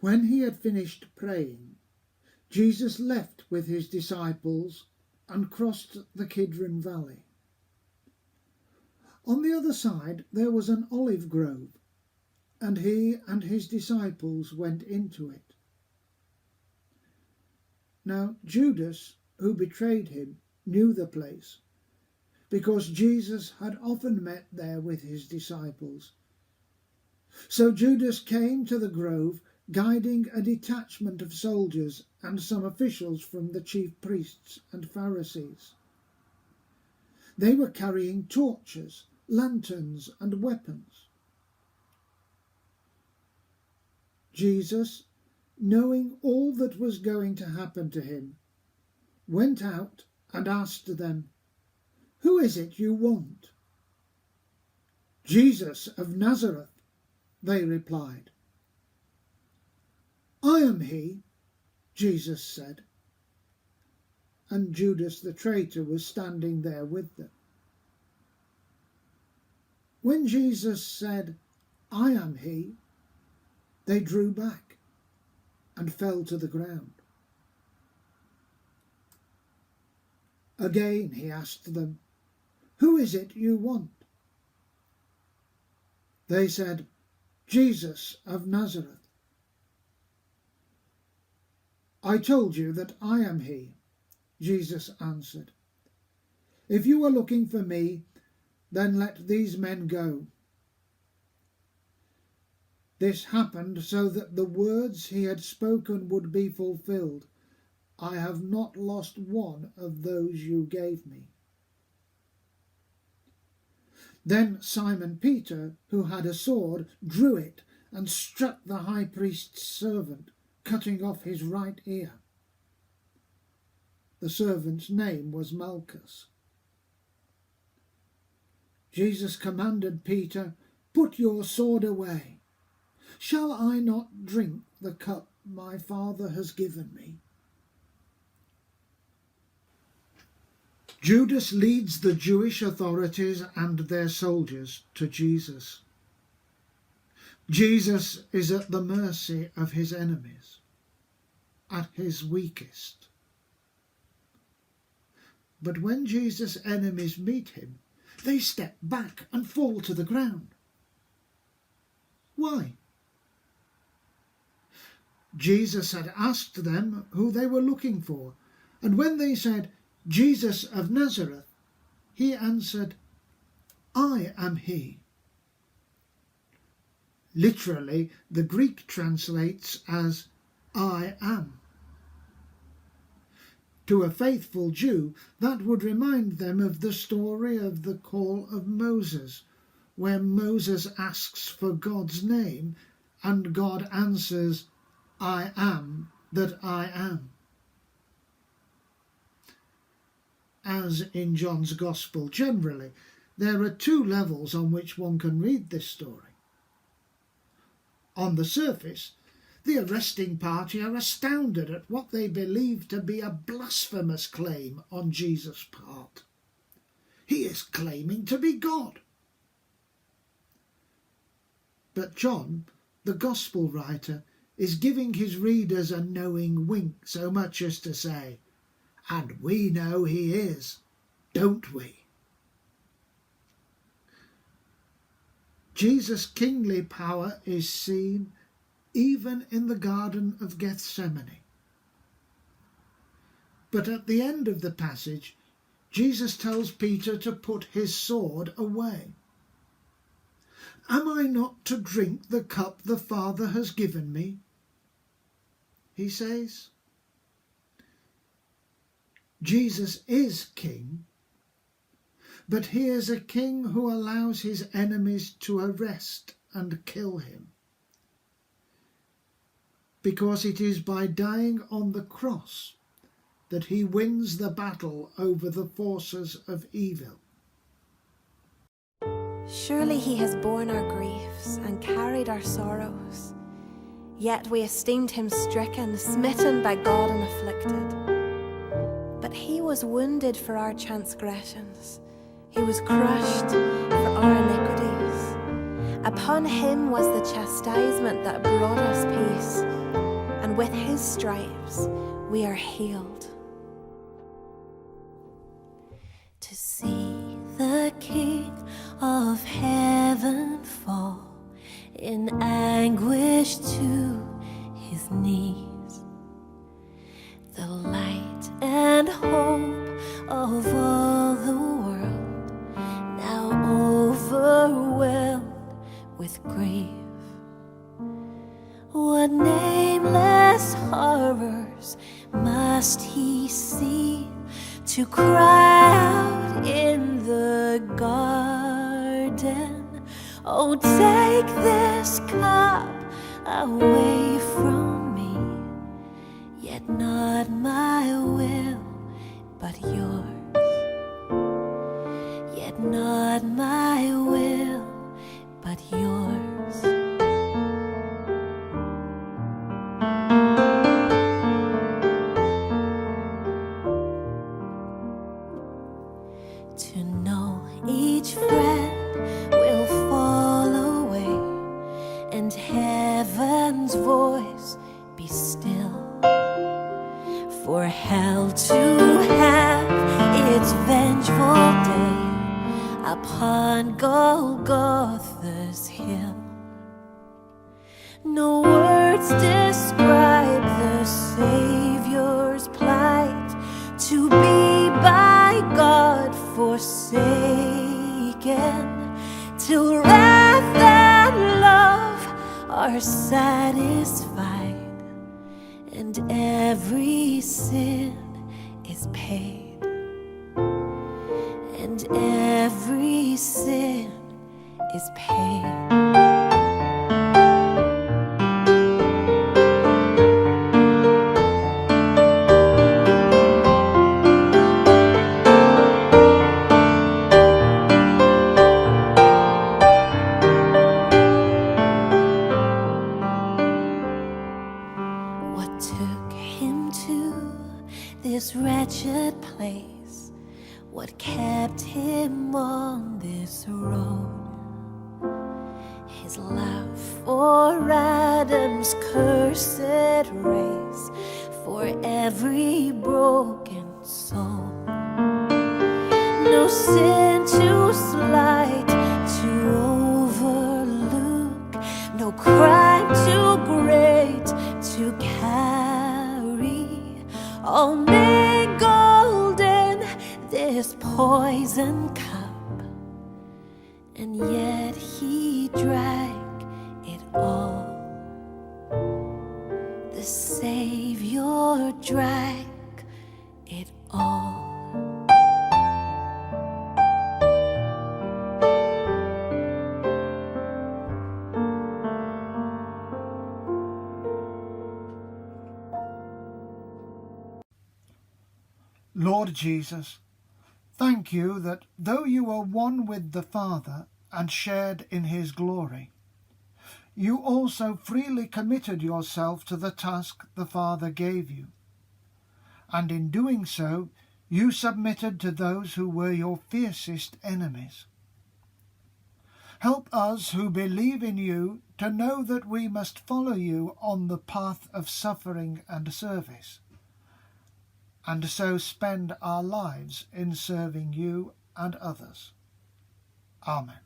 When he had finished praying, Jesus left with his disciples and crossed the Kidron Valley. On the other side there was an olive grove, and he and his disciples went into it. Now Judas, who betrayed him, knew the place, because Jesus had often met there with his disciples. So Judas came to the grove, guiding a detachment of soldiers and some officials from the chief priests and Pharisees. They were carrying torches, lanterns, and weapons. Jesus, knowing all that was going to happen to him, went out and asked them, "Who is it you want?" "Jesus of Nazareth," they replied. "I am he," Jesus said. And Judas the traitor was standing there with them. When Jesus said, "I am he," they drew back and fell to the ground. Again he asked them, "Who is it you want?" They said, "Jesus of Nazareth." "I told you that I am he," Jesus answered. "If you are looking for me, then let these men go." This happened so that the words he had spoken would be fulfilled. "I have not lost one of those you gave me." Then Simon Peter, who had a sword, drew it and struck the high priest's servant, cutting off his right ear. The servant's name was Malchus. Jesus commanded Peter, "Put your sword away. Shall I not drink the cup my Father has given me?" Judas leads the Jewish authorities and their soldiers to Jesus. Jesus is at the mercy of his enemies, at his weakest. But when Jesus' enemies meet him, they step back and fall to the ground. Why? Jesus had asked them who they were looking for, and when they said, "Jesus of Nazareth," he answered, "I am he." Literally, the Greek translates as "I am." To a faithful Jew, that would remind them of the story of the call of Moses, where Moses asks for God's name and God answers, "I am that I am." As in John's Gospel generally, there are two levels on which one can read this story. On the surface, the arresting party are astounded at what they believe to be a blasphemous claim on Jesus' part. He is claiming to be God. But John, the Gospel writer, is giving his readers a knowing wink, so much as to say, "And we know he is, don't we?" Jesus' kingly power is seen even in the Garden of Gethsemane. But at the end of the passage, Jesus tells Peter to put his sword away. "Am I not to drink the cup the Father has given me?" he says. Jesus is king, but he is a king who allows his enemies to arrest and kill him, because it is by dying on the cross that he wins the battle over the forces of evil. Surely he has borne our griefs and carried our sorrows, yet we esteemed him stricken, smitten by God and afflicted. But he was wounded for our transgressions, he was crushed for our iniquities. Upon him was the chastisement that brought us peace, and with his stripes we are healed. To see the King of heaven fall in anguish to his knees, the light and hope of all the world, now overwhelmed with grief. What nameless horrors must he see to cry out in the garden, oh, take this cup away from me, yet not my will, but yours. Yet not my will, but yours. To know each friend will fall away, and heaven's voice be still, for hell to have its vengeful day upon Golgotha's hill. No words describe the Savior's plight, to be by God forsaken, till wrath and love are satisfied, and every sin is paid, and every sin is paid. This wretched place, what kept him on this road? His love for Adam's cursed race, for every broken soul. No sin too slight to overlook, no crime too great to carry, all mingled in this poison cup, and yet he drank it all. The Savior drank it all. Lord Jesus, thank you that though you were one with the Father and shared in his glory, you also freely committed yourself to the task the Father gave you. And in doing so, you submitted to those who were your fiercest enemies. Help us who believe in you to know that we must follow you on the path of suffering and service, and so spend our lives in serving you and others. Amen.